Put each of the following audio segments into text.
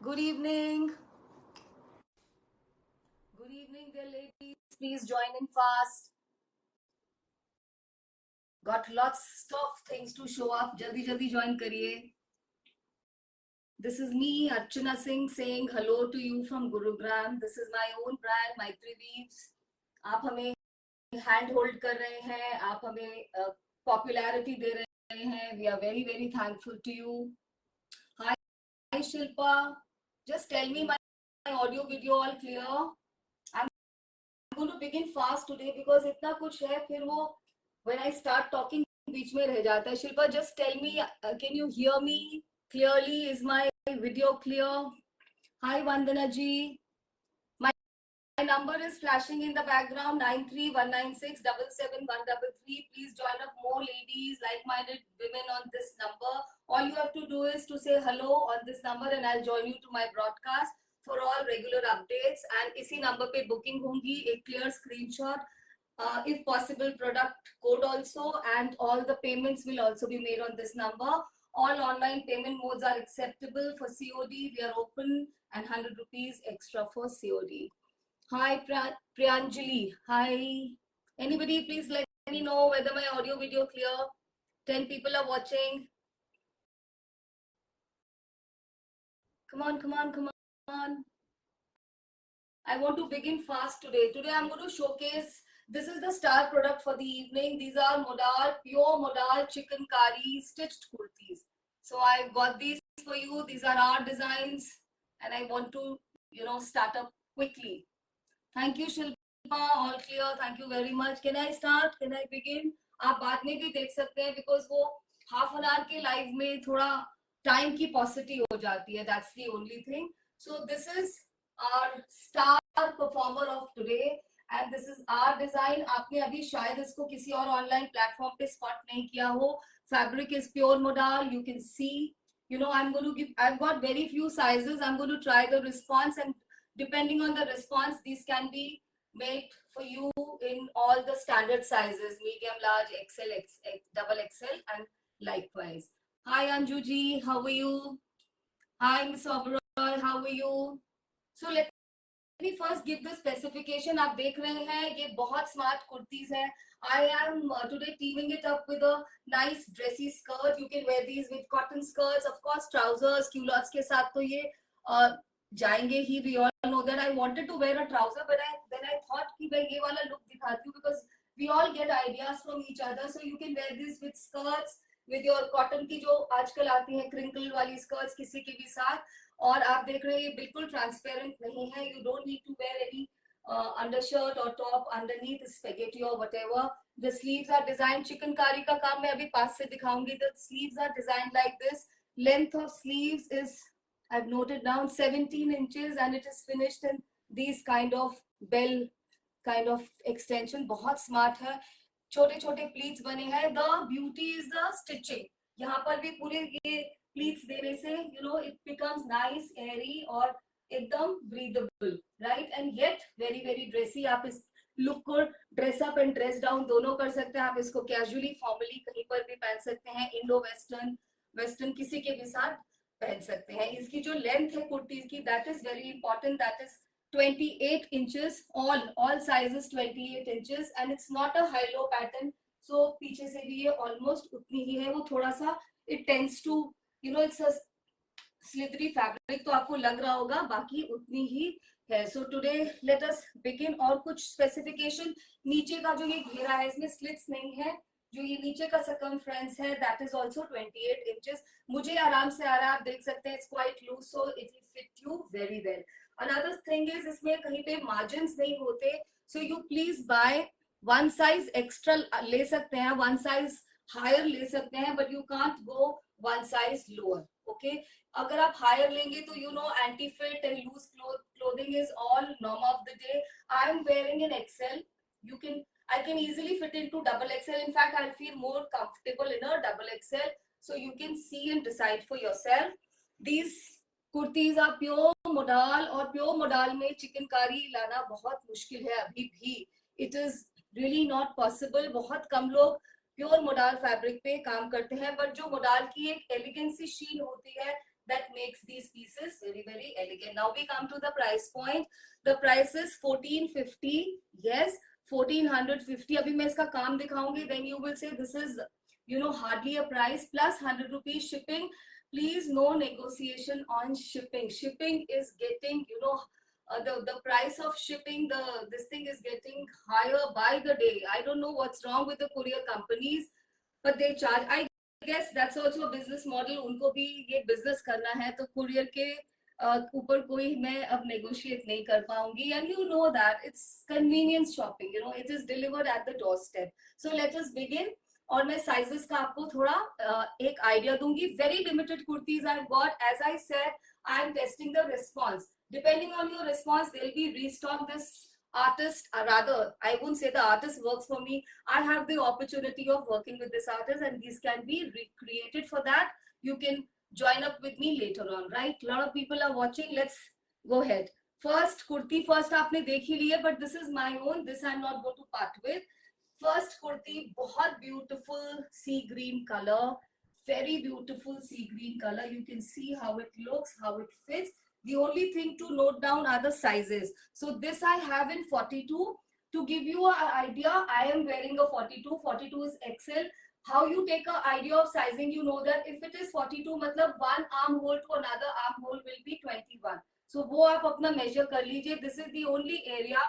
Good evening. Good evening, dear ladies. Please join in fast. Got lots of things to show up. Jaldi jaldi join kariye. This is me, Archana Singh, saying hello to you from Gurugram. This is my own brand, Maitri Weaves. आप हमें hand hold कर रहे हैं, आप हमें popularity दे रहे हैं. We are very very thankful to you. Hi Shilpa. Just tell me my audio video all clear. I'm going to begin fast today because इतना कुछ है फिर वो when I start talking बीच में रह जाता है. Shilpa, just tell me, can you hear me clearly? Is my video clear? Hi Vandana ji. My number is flashing in the background, 9319677133. Please join up more ladies, like-minded women on this number. All you have to do is to say hello on this number and I'll join you to my broadcast for all regular updates. And इसी number पे booking होंगी, एक clear screenshot, if possible product code also, and all the payments will also be made on this number. All online payment modes are acceptable. For COD, we are open, and 100 rupees extra for COD. Hi, Priyanjali. Hi. Anybody, please let me know whether my audio video clear. 10 people are watching. Come on, come on, come on. I want to begin fast today. Today I'm going to showcase, this is the star product for the evening. These are modal, pure modal chicken kari stitched kurtis. So I've got these for you. These are our designs and I want to, start up quickly. Thank you, Shilpa. All clear. Thank you very much. Can I start? Can I begin? आप बाद में भी देख सकते हैं because वो half an hour के live में थोड़ा time की paucity हो जाती है. That's the only thing. So this is our star performer of today and this is our design. आपने अभी शायद इसको किसी और online platform पे spot नहीं किया हो. Fabric is pure modal. You can see. I've got very few sizes. I'm going to try the response and depending on the response, these can be made for you in all the standard sizes, medium, large, XL, double XL, and likewise. Hi Anju ji, how are you? Hi Miss Oberoi, how are you? So let me first give the specification. आप देख रहे हैं ये बहुत smart kurtis हैं. I am today teaming it up with a nice dressy skirt. You can wear these with cotton skirts, of course trousers, culottes के साथ तो ये जाएंगे ही. We all know that. I wanted to wear a trouser, but then I thought कि मैं ये वाला look दिखाती हूँ because we all get ideas from each other. So you can wear this with skirts, with your cotton की जो आजकल आती हैं crinkle वाली skirts किसी के भी साथ. और आप देख रहे हैं ये बिल्कुल transparent नहीं है. You don't need to wear any undershirt or top underneath spaghetti or whatever. The sleeves are designed chikankari का काम मैं अभी पास से दिखाऊंगी. The sleeves are designed like this. Length of sleeves is, I've noted down, 17 inches and it is finished in these kind of bell kind of extension. बहुत smart है. छोटे छोटे pleats बने हैं. The beauty is the stitching. यहाँ पर भी पूरे ये pleats देने से it becomes nice, airy और एकदम breathable, right? And yet very very dressy. आप इस लुक को dress up and dress down दोनों कर सकते हैं. आप इसको कैजुअली फॉर्मली कहीं पर भी पहन सकते हैं. इंडो वेस्टर्न किसी के भी साथ पहन सकते हैं. इसकी जो लेंथ है कुर्ती की, that is very important. That is 28 inches. All sizes 28 inches and it's not a high low pattern. So पीछे से भी ये almost उतनी ही है. वो थोड़ा सा it tends to it's a slithery fabric तो आपको लग रहा होगा, बाकी उतनी ही है. So today let us begin. और कुछ specification, नीचे का जो ये घेरा है इसमें slits नहीं है. जो ये नीचे का circumference है that is also 28 inches. मुझे आराम से आ रहा है, आप देख सकते हैं. It's quite loose so it will fit you very well. Another thing is इसमें कहीं पे margins नहीं होते. So you please buy one size extra ले सकते हैं, one size higher ले सकते हैं, but you can't go one size lower. Okay? अगर आप higher लेंगे तो anti-fit and loose clothing is all norm of the day. I am wearing an XL. I can easily fit into double XL. In fact, I'll feel more comfortable in a double XL. So you can see and decide for yourself. These kurtis are pure modal और pure modal में चिकनकारी लाना बहुत मुश्किल है अभी भी. It is really not possible. बहुत कम लोग प्योर मोडाल फैब्रिक पे काम करते हैं. बट जो मोडाल की एक एलिगेंसी शीन होती है that makes these pieces very, very elegant. Now we come to the price point. The price is 1450. Yes, 1450. अभी मैं इसका काम दिखाऊंगी. Then you will say this is, you know, hardly a price plus 100 rupees shipping. Please, no negotiation on shipping. Shipping is getting, you know, the price of shipping, this thing is getting higher by the day. I don't know what's wrong with the courier companies, but they charge. I guess that's also a business model. उनको भी ये business करना है, तो courier के ऊपर कोई मैं अब negotiate नहीं कर पाऊंगी. And you know that it's convenience shopping. You know, it is delivered at the doorstep. So let us begin. और मैं sizes का आपको थोड़ा एक idea दूंगी. Very limited kurtis I've got. As I said, I'm testing the response. Depending on your response, they'll be restock this artist, or rather, I won't say the artist works for me. I have the opportunity of working with this artist, and these can be recreated. For that, you can join up with me later on, right? A lot of people are watching. Let's go ahead. First kurti, first आपने देख ही लिया, but this is my own. This I'm not going to part with. First kurti, बहुत beautiful sea green color. Very beautiful sea green color. You can see how it looks, how it fits. The only thing to note down are the sizes. So this I have in 42. To give you an idea, I am wearing a 42. 42 is XL. How you take an idea of sizing, you know that if it is 42, मतलब one armhole to another armhole will be 21. So वो आप अपना measure कर लीजिए. This is the only area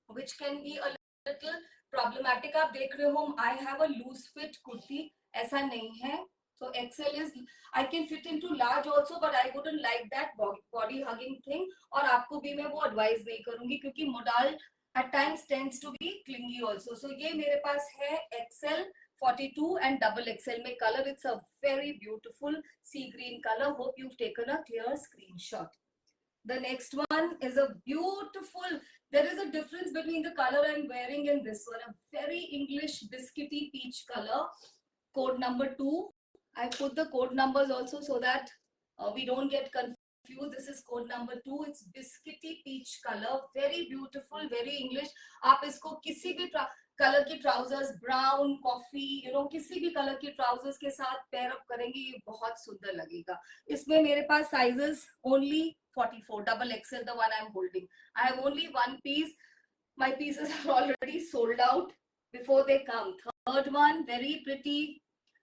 which can be a little problematic. आप देख रहे हो, I have a loose fit kurti. ऐसा नहीं है. So XL is, I can fit into large also, but I wouldn't like that body hugging thing. और आपको भी मैं वो advise नहीं करूंगी क्योंकि modal at times tends to be clingy also. So ये मेरे पास है XL 42 and double XL में color. It's a very beautiful sea green color. Hope you've taken a clear screenshot. The next one is a beautiful, there is a difference between the color I'm wearing and this one. A very English biscuity peach color. Code number 2. I put the code numbers also so that we don't get confused. This is code number 2. It's biscuity peach color. Very beautiful, very English. आप इसको किसी भी colour की trousers, brown, coffee, you know, किसी भी colour की trousers के साथ pair up करेंगे, ये बहुत सुंदर लगेगा. इसमें मेरे पास sizes only 44, double XL, the one I'm holding. I have only one piece. My pieces are already sold out before they come. Third one, very pretty.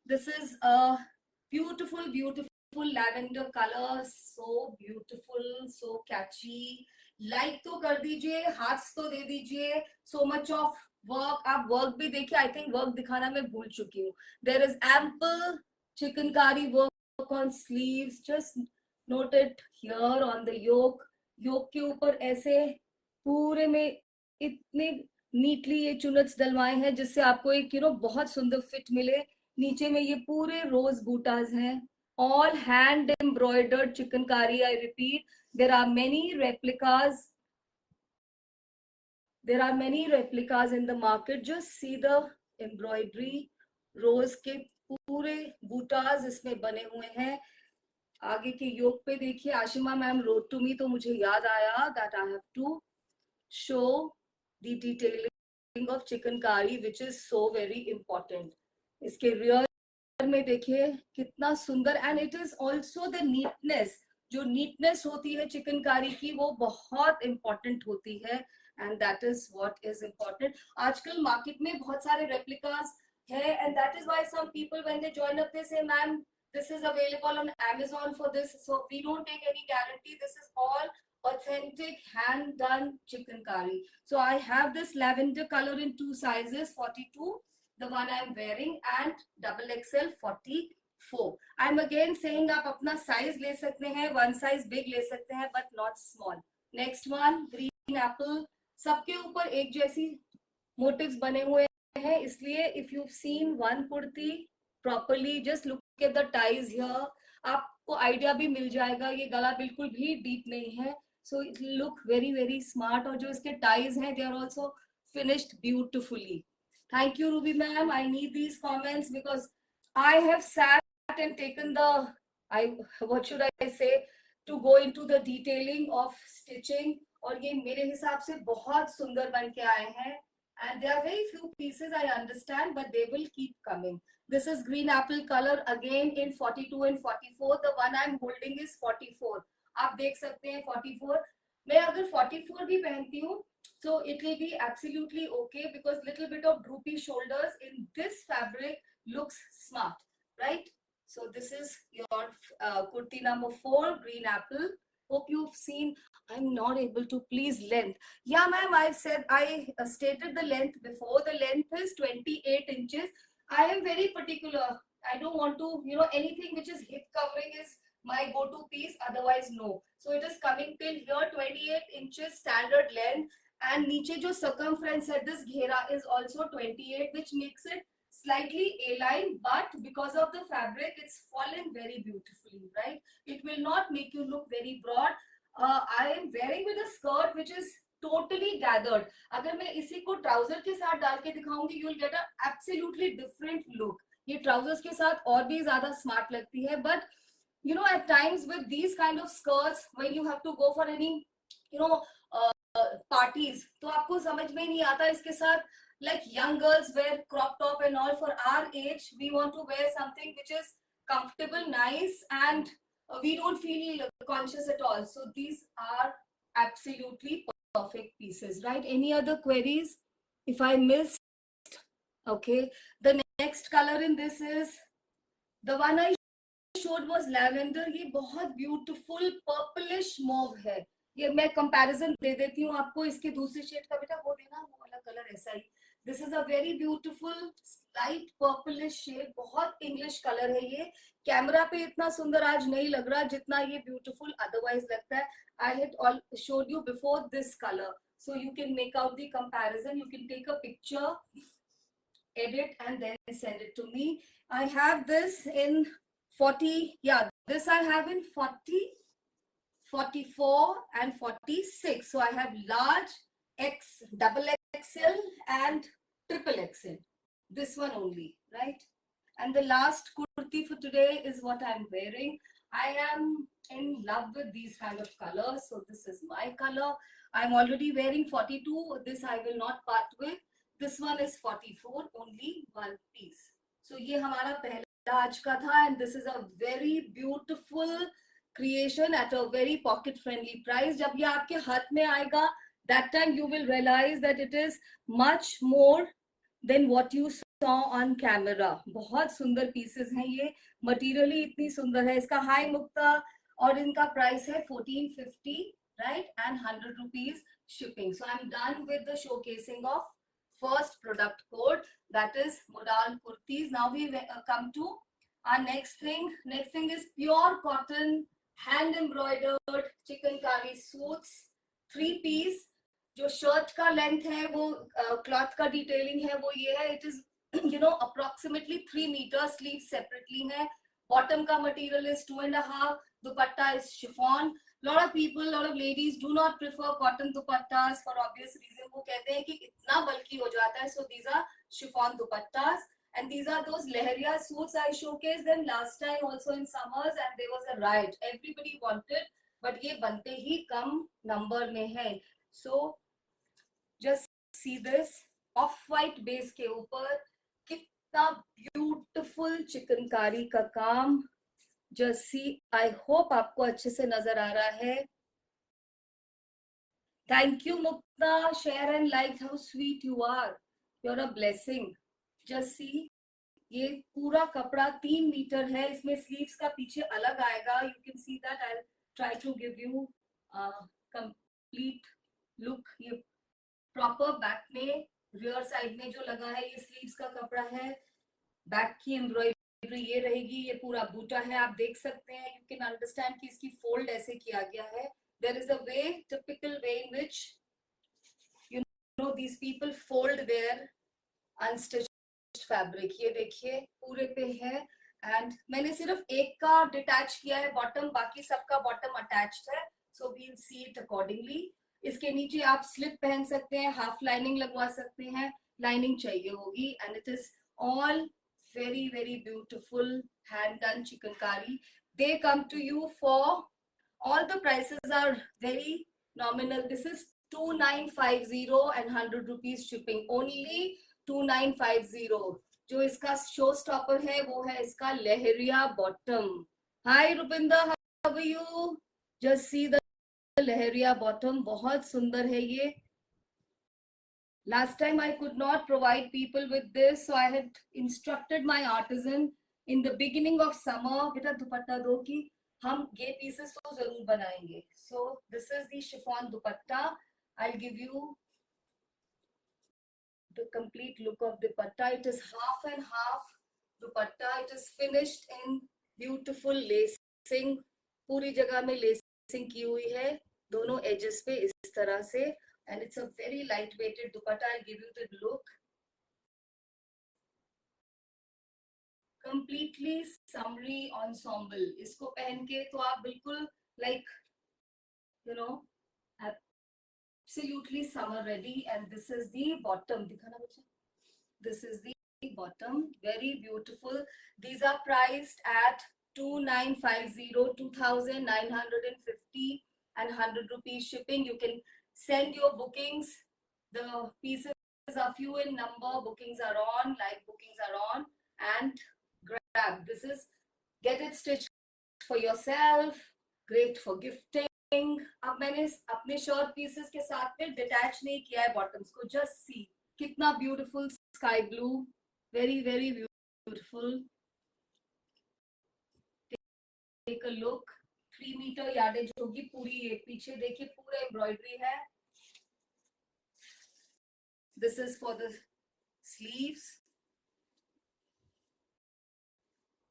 This is a beautiful, beautiful lavender color. So beautiful, so catchy. Like तो कर दीजिए, hearts तो दे दीजिए. So much of work. आप work भी देखिए. I think work दिखाना मैं भूल चुकी हूँ. There is ample chikankari work on sleeves. Just note it here on the yoke. Yoke के ऊपर ऐसे पूरे में इतने नीटली ये चुनट्स डलवाए हैं जिससे आपको एक बहुत सुंदर फिट मिले. नीचे में ये पूरे रोज बूटाज हैं. All hand embroidered chicankari. I repeat, there are many replicas. There are many replicas in the market. Just see the embroidery. रोज के पूरे बूटाज इसमें बने हुए हैं. आगे के योग पे देखिए. Ashima ma'am wrote to me, तो मुझे याद आया that I have to show the detailing of chicankari, which is so very important. इसके rear में देखिए कितना सुंदर. and it is also the neatness. जो neatness होती है चिकनकारी की वो बहुत important होती है. and that is what is important. आजकल market में बहुत सारे replicas है. and that is why some people when they join up they say, ma'am, this is available on Amazon for this. So we don't take any guarantee. This is all authentic hand done chicankari. So I have this lavender color in 2 sizes, 42, the one I'm wearing, and double XL 44. I'm again saying आप अपना size ले सकते हैं, one size big ले सकते हैं, but not small. Next one, green apple. सबके ऊपर एक जैसी motifs बने हुए हैं, इसलिए if you've seen one kurti properly, just look at the ties here. आपको आइडिया भी मिल जाएगा. ये गला बिल्कुल भी डीप नहीं है. So it look very, very smart. और जो इसके ties हैं, they are also finished beautifully. Thank you, Ruby ma'am. I need these comments because I have sat and taken the, what should I say, to go into the detailing of stitching. और ये मेरे हिसाब से बहुत सुंदर बन के आए हैं. And there are very few pieces I understand, but they will keep coming. This is green apple color again in 42 and 44. The one I'm holding is 44. आप देख सकते हैं 44. मैं अगर 44 भी पहनती हूँ, so it will be absolutely okay because little bit of droopy shoulders in this fabric looks smart, right? So this is your kurti number 4, green apple. Hope you've seen. I'm not able to please length. Yeah, ma'am, I stated the length before. The length is 28 inches. I am very particular. I don't want to, anything which is hip covering is my go-to piece. Otherwise, no. So it is coming till here, 28 inches standard length. And niche jo circumference है, this घेरा is also 28, which makes it slightly A-line, but because of the fabric, it's fallen very beautifully, right? It will not make you look very broad. I am wearing with a skirt which is totally gathered. अगर मैं इसी को trouser के साथ डाल के दिखाऊंगी, you will get a absolutely different look. ये ट्राउजर्स के साथ और भी ज्यादा स्मार्ट लगती है, but at times with these kind of skirts, when you have to go for any, parties, तो आपको समझ में नहीं आता इसके साथ. Like young girls wear crop top and all. For our age, we want to wear something which is comfortable, nice, and we don't feel conscious at all. So these are absolutely perfect pieces, right? Any other queries? If I missed, okay. The next color in this is the one I showed was lavender. ये बहुत beautiful purplish mauve है. ये मैं comparison दे देती हूँ आपको. इसके दूसरे शेड का बेटा वो देना, वो वाला कलर ऐसा ही. This is a very beautiful light purplish shade. बहुत English color है ये. कैमरा पे इतना सुंदर आज नहीं लग रहा जितना ये beautiful otherwise लगता है. I had all showed you before this color, so you can make out the comparison. You can take a picture, edit, and then send it to me. I have this in 40. Yeah, this I have in 40, 44, and 46. So I have large, X, double XL, and triple XL. This one only, right? And the last kurti for today is what I'm wearing. I am in love with these kind of colors. So this is my color. I'm already wearing 42. This I will not part with. This one is 44, only one piece. So ये हमारा पहला आज का था, and this is a very beautiful creation at a very pocket friendly price. जब ये आपके हाथ में आएगा, that time you will realize that it is much more than what you saw on camera. बहुत सुंदर pieces हैं ये. Materially इतनी सुंदर है. इसका high मुक्ता और इनका price है 1450, right? And 100 rupees shipping. So I'm done with the showcasing of first product code, that is modal kurtis. Now we come to our next thing. Next thing is pure cotton hand embroidered chikankari suits, 3-piece. जो shirt का length है वो cloth का detailing है वो ये है. It is approximately 3 meters. Sleeves separately है. Bottom का material is 2.5. Dupatta is chiffon. Lot of people, lot of ladies do not prefer cotton dupattas for obvious reason. वो कहते हैं कि इतना बल्कि हो जाता है. So these are chiffon dupattas, and these are those lehriya suits I showcased them last time also in summers, and there was a riot. Everybody wanted, but ये बनते ही कम number में है. So just see this off-white base के ऊपर कितना beautiful chikankari का काम. Just see. I hope आपको अच्छे से नजर आ रहा है. Thank you, Mukta. Share and like. How sweet you are. You're a blessing. Just see. ये पूरा कपड़ा 3 मीटर है. इसमें स्लीव्स का पीछे अलग आएगा. You can see that. I'll try to give you a complete look. ये प्रॉपर बैक में रियर साइड में जो लगा है ये स्लीव्स का कपड़ा है. बैक की एम्ब्रॉयडरी ये रहेगी. ये पूरा बूटा है, आप देख सकते हैं. यू कैन अंडरस्टैंड कि इसकी फोल्ड ऐसे किया गया है. There is a way, typical way in which you know these people fold their unstitched fabric. ये देखिए पूरे पे है. एंड मैंने सिर्फ एक का डिटैच किया है बॉटम, बाकी सबका बॉटम अटैच्ड है. So we will see it accordingly. इसके नीचे आप स्लिप पहन सकते हैं, हाफ लाइनिंग लगवा सकते हैं. लाइनिंग चाहिए होगी. And it is all very beautiful hand done chikankari. They come to you for, all the prices are very nominal. This is 2950 and 100 rupees shipping. Only 2950. जो इसका शो स्टॉपर है वो है इसका lehariya bottom. Hi Rupinder, how are you? Just see the lehariya bottom, बहुत सुंदर है ये. Last time I could not provide people with this, so I had instructed my artisan in the beginning of summer, बेटा दुपट्टा दो कि हम ये pieces तो जरूर बनाएंगे. So this is the chiffon dupatta. I'll give you the complete look of dupatta. It is half and half dupatta. It is finished in beautiful lacing. पूरी जगह में lacing की हुई है दोनों edges पे इस तरह से. And it's a very light-weighted dupatta. I'll give you the look. Completely summery ensemble. इसको पहन के तो आप बिल्कुल like you know absolutely summer ready. And this is the bottom. दिखाना बच्चा. This is the bottom. Very beautiful. These are priced at 2950, 2950 and 100 rupees shipping. You can send your bookings. The pieces are few in number. Bookings are on, live bookings are on, and grab. This is, get it stitched for yourself. Great for gifting. अब मैंने अपने shirt pieces के साथ में detach नहीं किया है bottoms को. जस्ट सी कितना beautiful sky blue. Very very beautiful. Take a look. 3 meter yardage होगी पूरी. ये पीछे देखिए पूरा एम्ब्रॉयडरी है. This is for the sleeves.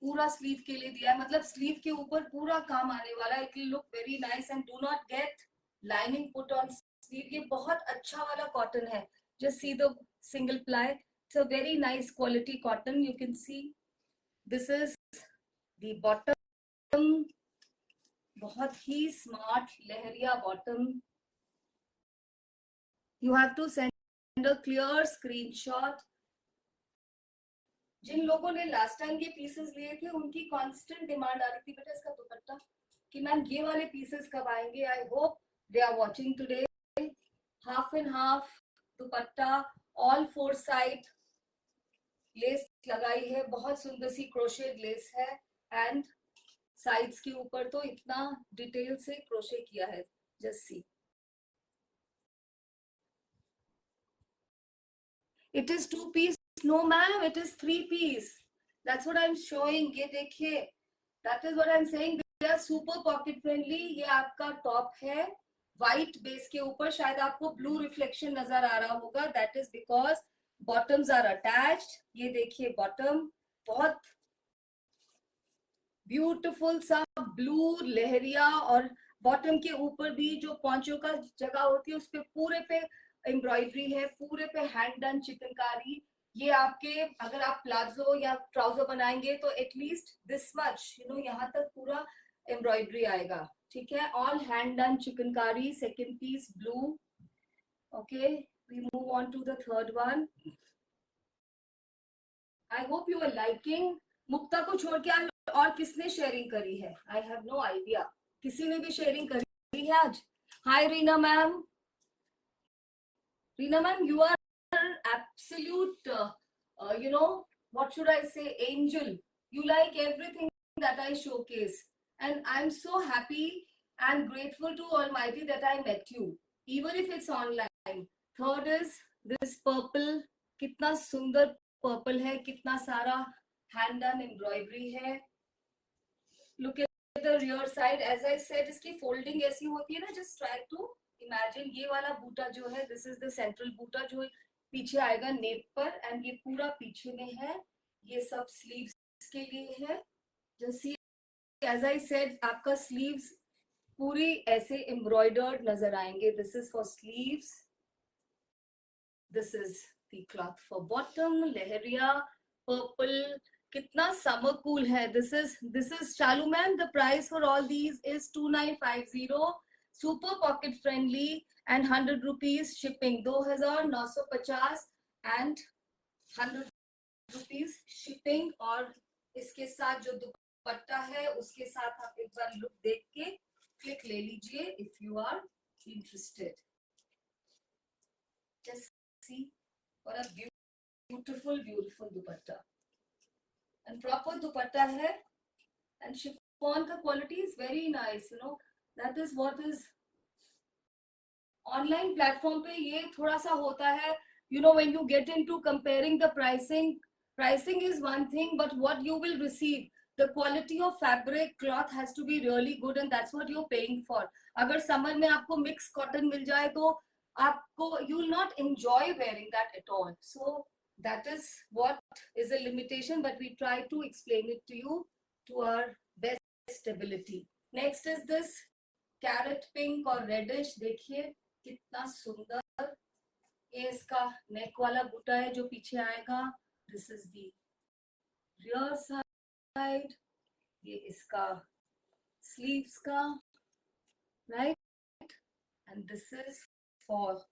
पूरा स्लीव के लिए दिया है, मतलब स्लीव के ऊपर पूरा काम आने वाला है. It will look very nice. And do not get lining put on sleeve. ये बहुत अच्छा वाला कॉटन है. Just see the single ply. It's a very nice quality cotton. You can see this is the bottom. बहुत ही smart lehariya bottom. You have to send a clear screenshot. जिन लोगों ने लास्ट टाइम ये पीसेस लिए थे उनकी कांस्टेंट डिमांड आ रही थी बेटा इसका दुपट्टा कि मैम ये वाले पीसेस कब आएंगे. I hope they are watching today. Half and half dupatta, all 4 side lace लगाई है. बहुत सुंदर सी क्रोशेड लेस है. एंड साइड्स के ऊपर तो इतना डिटेल से क्रोशे किया है. Just see. It is 2 piece. No ma'am, it is 3 piece. That's what I'm showing. ये देखिए, that is what I'm saying. They are super pocket friendly. ये आपका टॉप है व्हाइट बेस के ऊपर. शायद आपको ब्लू रिफ्लेक्शन नजर आ रहा होगा. That is because bottoms are attached. ये देखिए बॉटम बहुत ब्यूटीफुल सा ब्लू लहरिया. और बॉटम के ऊपर भी जो पॉन्चो का जगह होती है उस पे पूरे पे एम्ब्रॉयडरी है. पूरे पे हैंड डन चिकनकारी. ये आपके अगर आप प्लाजो या ट्राउजर बनाएंगे तो एटलीस्ट दिस मच यहाँ तक पूरा एम्ब्रॉयडरी आएगा. ठीक है. All hand done chikankari. Second piece blue. Okay, we move on to the third one. I hope you are liking. Mukta को छोड़ के और किसने शेयरिंग करी है? I have no idea. किसी ने भी शेयरिंग करी है आज? Hi Reena ma'am. Reena ma'am, you are absolute, what should I say, angel. You like everything that I showcase. And I'm so happy and grateful to Almighty that I met you, even if it's online. Third is this purple. कितना सुंदर purple है. कितना सारा hand done embroidery है. Look at the rear side. As I said, इसकी folding ऐसी होती है ना. Just try to imagine. ये वाला बूटा जो है, this is the central बूटा जो पीछे आएगा नेक पर. एंड ये पूरा पीछे में है. ये सब स्लीव्स के लिए है. Just see, as I said, आपका स्लीव्स पूरी ऐसे एम्ब्रॉयडर्ड नजर आएंगे. This is for sleeves. This is the cloth for bottom. Lehariya purple. कितना summer cool है. This is Shalu ma'am. The price for all these is 2950. Super pocket friendly and 100 rupees shipping. 2950 and 100 rupees shipping. और इसके साथ जो दुपट्टा है उसके साथ आप एक बार लुक देख के क्लिक ले लीजिए if you are interested. Just see what a beautiful beautiful, beautiful dupatta. And proper dupatta hai. And chiffon ka quality is very nice, you know. That is what is online platform पे ये थोड़ा सा होता है, you know, when you get into comparing the pricing is one thing, but what you will receive, the quality of fabric cloth has to be really good, and that's what you're paying for. अगर summer में आपको mixed cotton मिल जाए तो आपको, you will not enjoy wearing that at all. So that is what is a limitation, but we try to explain it to you to our best ability. Next is this carrot pink और reddish. देखिए कितना सुंदर, ये इसका नेक वाला बूटा है जो पीछे आएगा. This is the rear side, ये इसका स्लीव्स का, right. And this is for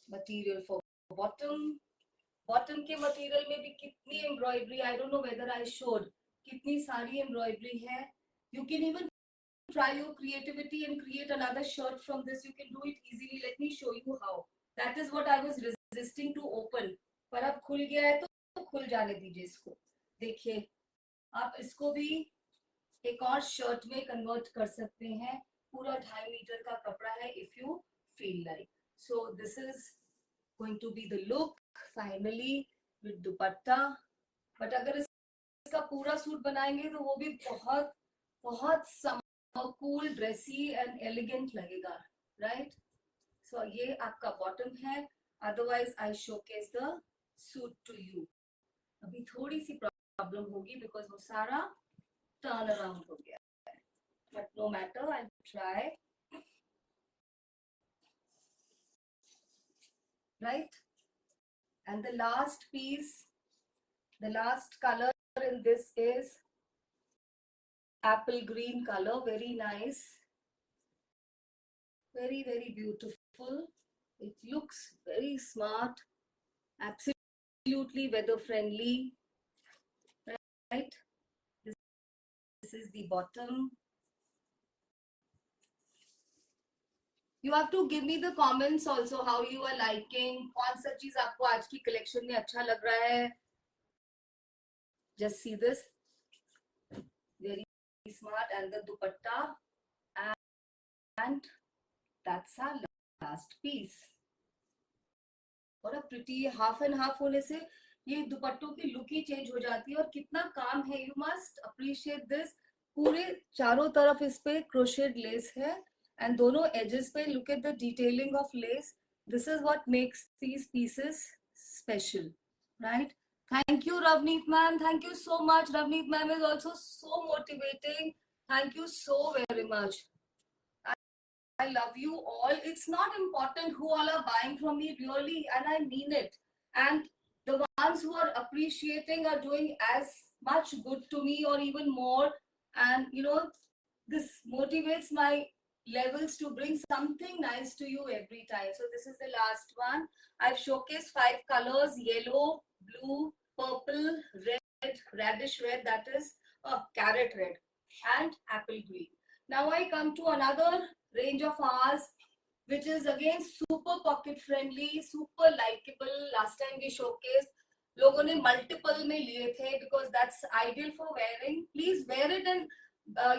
material for bottom के मटेरियल में भी कितनी embroidery, I don't know whether I showed, कितनी सारी एम्ब्रॉयडरी है. You can even try your creativity and create another shirt from this. You can do it easily. Let me show you how. That is what I was resisting to open. पर अब खुल गया है तो खुल जाने दीजिए इसको. देखिए आप इसको भी एक और शर्ट में कन्वर्ट कर सकते हैं. पूरा 2.5 मीटर का कपड़ा है, if you feel like. So this is going to be the look finally with dupatta. But अगर इसका पूरा सूट बनाएंगे तो वो भी बहुत बहुत कूल, ड्रेसी एंड एलिगेंट लगेगा, राइट. सो ये आपका बॉटम है. Otherwise I showcase the suit to you. अभी थोड़ी सी प्रॉब्लम होगी बिकॉज वो सारा टर्न अराउंड हो गया है, but no matter, I try, right. And the last piece, the last color in this is apple green color. Very nice, very beautiful. It looks very smart, absolutely weather friendly, right. This is the bottom. You have to give me the comments also how you are liking. कौन सा चीज आपको आज की collection में अच्छा लग रहा है. Just see this, very smart, and the dupatta, and that's our last piece. और अब प्रिटी हाफ एंड हाफ होने से ये दुपट्टों की लुक ही चेंज हो जाती है. और कितना काम है, यू मस्ट अप्रिशिएट दिस. पूरे चारों तरफ इस पे क्रोशेड लेस है, एंड दोनों एजेस पे look at the detailing of less. This is what makes these pieces special, right. Thank you, Ravneet ma'am. Thank you so much. Ravneet ma'am is also so motivating. Thank you so very much. I love you all. It's not important who all are buying from me, really, and I mean it. And the ones who are appreciating are doing as much good to me or even more. And, you know, this motivates my levels to bring something nice to you every time. So this is the last one. I've showcased 5 colors: yellow, blue, purple, red, radish red, that is carrot red, and apple green. Now I come to another range of ours, which is again super pocket friendly, super likeable. Last time we showcased, लोगों ने multiple में लिए थे because that's ideal for wearing. Please wear it and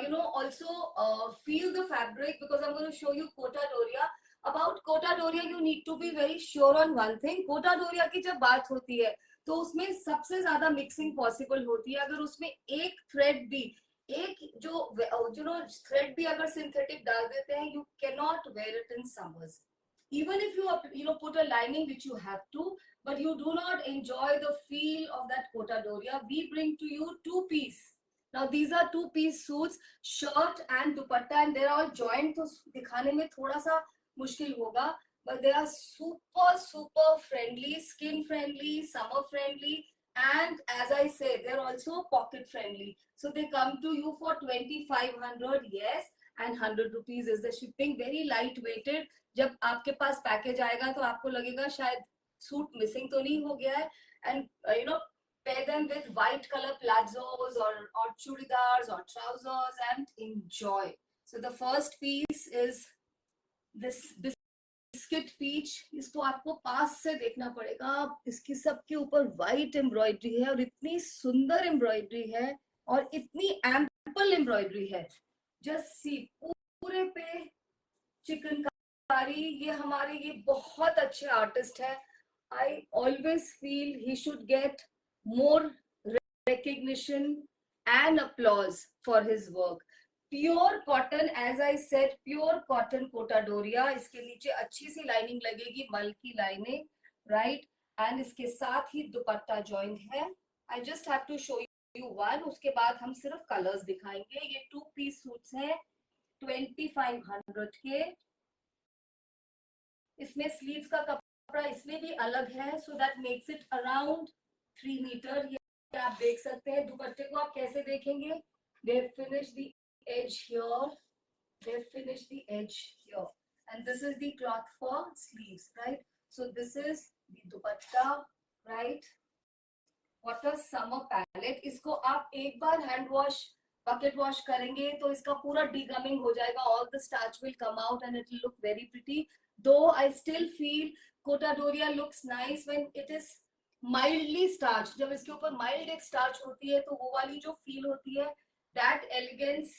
you know, also feel the fabric, because I'm going to show you Kota Doria. About Kota Doria, you need to be very sure on one thing. Kota Doria की जब बात होती है तो उसमें सबसे ज्यादा mixing possible होती है. अगर उसमें एक थ्रेड भी, एक जो थ्रेड भी अगर सिंथेटिक डाल देते हैं, you cannot wear it in summers. Even if you put a lining, which you have to, but you do not enjoy the feel of that Kota Doria. We bring to you 2-piece. Now these are 2-piece suits, shirt and dupatta, and they're all joined, तो दिखाने में थोड़ा सा मुश्किल होगा, but they are super friendly, skin friendly, summer friendly, and as I say, they're also pocket friendly. So they come to you for 2,500, yes, and 100 rupees is the shipping. Very light weighted. जब आपके पास package आएगा तो आपको लगेगा शायद suit missing तो नहीं हो गया है. And you know, pair them with white color plazzos or chudidars or trousers and enjoy. So the first piece is this biscuit peach, इसको आपको पास से देखना पड़ेगा। इसकी सबके ऊपर व्हाइट एम्ब्रॉयडरी है और इतनी सुंदर एम्ब्रॉयडरी है और इतनी एम्पल एम्ब्रॉयडरी है। जस्ट सी, पूरे पे चिकनकारी। ये हमारे ये बहुत अच्छे आर्टिस्ट है। I always feel he should get more recognition and applause for his work. Pure cotton, as I said, pure cotton Kota Doria. इसके नीचे अच्छी सी लाइनिंग लगेगी, मल की लाइनिंग, राइट। एंड इसके साथ ही दुपट्टा जॉइंट है। I just have to show you one, उसके बाद हम सिर्फ कलर्स दिखाएंगे। ये 2 पीस सूट्स हैं 2500 के। इसमें स्लीव्स का कपड़ा इसमें भी अलग है, so that makes it around 3 metre. ये आप देख सकते हैं। दुपट्टे को आप कैसे देखेंगे? They finish the edge here, they finish the edge here, and this is the cloth for sleeves, right? So this is the dupatta, right? What a summer palette. इसको आप एक बार हैंड वॉश, बकेट वॉश करेंगे तो इसका पूरा degumming हो जाएगा, all the starch will come out and it will look very pretty. Though I still feel Kota Doria looks nice when it is mildly starched. जब इसके ऊपर mild एक starch होती है तो वो वाली जो feel होती है, that elegance,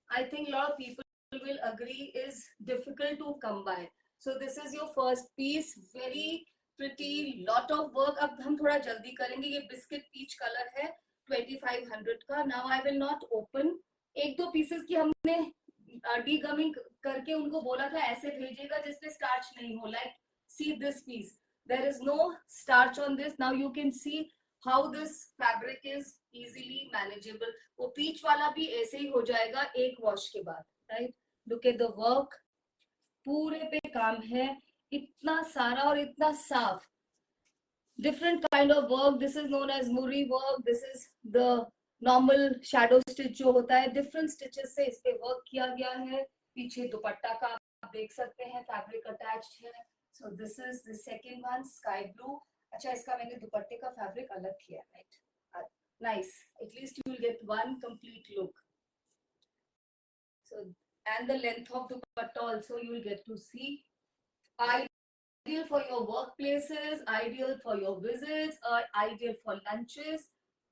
I think a lot of people will agree, is difficult to come by. So this is your first piece, very pretty, lot of work. अब हम थोड़ा जल्दी करेंगे। ये बिस्किट पीच कलर है 2500 का। Now I will not open. एक दो पीसेस की हमने डीगमिंग करके उनको बोला था ऐसे भेजिएगा जिसपे स्टार्च नहीं हो। Like see this piece, there is no starch on this. Now you can see how this fabric is easily manageable. वो पीच वाला भी ऐसे ही हो जाएगा एक वॉश के बाद, right. Look at the work, पूरे पे काम है, इतना सारा और इतना साफ। Different kind of work, this is known as मुरी work, this is the normal shadow stitch जो होता है। डिफरेंट स्टिचेस से इस पे वर्क किया गया है। पीछे दुपट्टा का आप देख सकते हैं, फैब्रिक अटैच्ड है। So this is the second one, sky blue. अच्छा, इसका मैंने दुपट्टे का फैब्रिक अलग किया, right. Nice, at least you will get one complete look. So, and the length of the dupatta also you will get to see. Ideal for your workplaces, ideal for your visits, or ideal for lunches.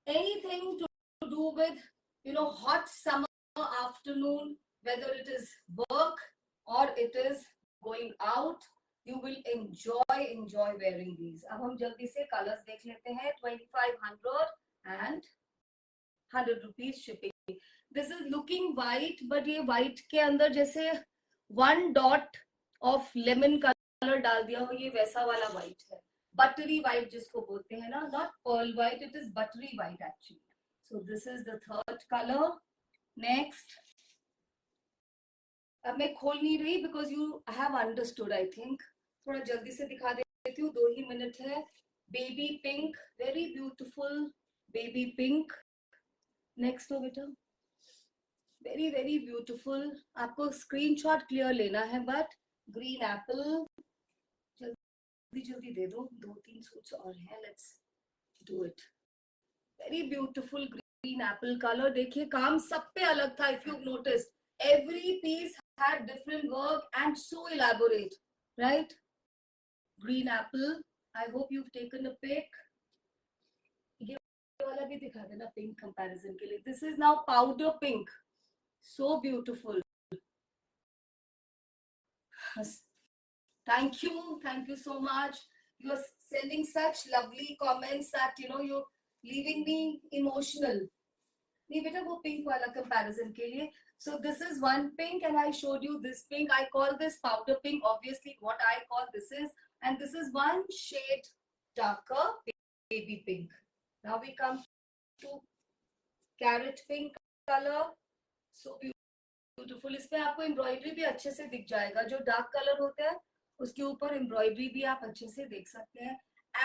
Anything to do with, you know, hot summer afternoon, whether it is work or it is going out, you will enjoy wearing these. अब हम जल्दी से colours देख लेते हैं। 2500 and 100 rupees shipping. This is looking white, but ये white के अंदर जैसे 1 dot of lemon color डाल दिया हो, ये वैसा वाला white है। Buttery white जिसको बोलते हैं ना, not pearl white, it is buttery white actually. So this is the third color. Next, अब मैं खोल नहीं रही because you have understood, I think. थोड़ा जल्दी से दिखा देती हूँ, 2 ही मिनट है। Baby pink, very beautiful baby pink. Next हो बेटा, वेरी वेरी ब्यूटीफुल। आपको स्क्रीनशॉट क्लियर लेना है, बट ग्रीन एप्पल, जल्दी जल्दी दे दो, 2-3 सूट्स और हैं, let's do it. Very beautiful green apple colour. देखिए काम सब पे अलग था। If you notice, every piece had different work and so elaborate, right. Green apple, I hope you taken a pick. वाला भी दिखा देना पिंक कंपैरिजन के लिए। This is now powder pink, so beautiful. Thank you so much. You are sending such lovely comments that you know you're leaving me emotional. नहीं बेटा, वो pink वाला कंपैरिजन के लिए। So this is one pink and I showed you this pink. I call this powder pink, obviously what I call this is, and this is one shade darker, baby pink. Now we come to carrot pink color, so beautiful. इसमें आपको embroidery भी अच्छे से दिख जाएगा। जो dark colour होता है उसके ऊपर एम्ब्रॉयडरी भी आप अच्छे से देख सकते हैं।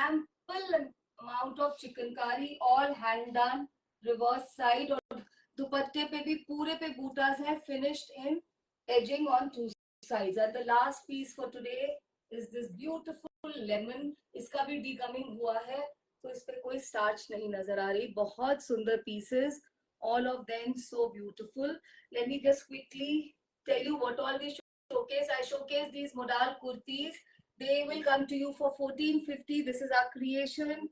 Ample amount of chikankari, all hand done, reverse side, और दुपट्टे पे भी पूरे पे बूटास हैं, finished in ageing on 2 sides. And the last piece for today is this beautiful lemon. इसका भी डीगमिंग हुआ है तो इस पे कोई स्टार्च नहीं नजर आ रही। बहुत सुंदर pieces, all of them so beautiful. Let me just quickly tell you what all we showcase. I showcase these modal kurtis. They will come to you for 1450. This is our creation.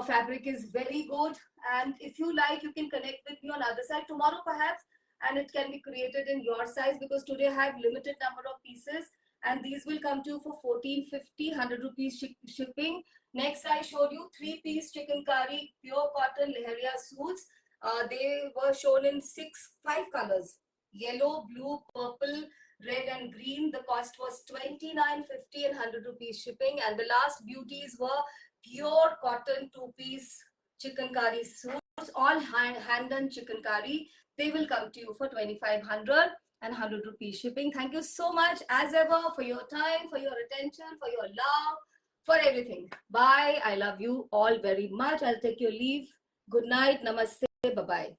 Fabric is very good, and if you like, you can connect with me on other side tomorrow perhaps, and it can be created in your size, because today I have limited number of pieces, and these will come to you for 1450, 100 rupees shipping. Next, I showed you 3-piece chikankari pure cotton leheria suits. They were shown in 5 colors: yellow, blue, purple, red and green. The cost was 29.50 and 100 rupees shipping. And the last beauties were pure cotton 2-piece chikankari suits, all hand done chikankari. They will come to you for 2500 and 100 rupees shipping. Thank you so much as ever for your time, for your attention, for your love, for everything. Bye. I love you all very much. I'll take your leave. Good night. Namaste. Bye-bye.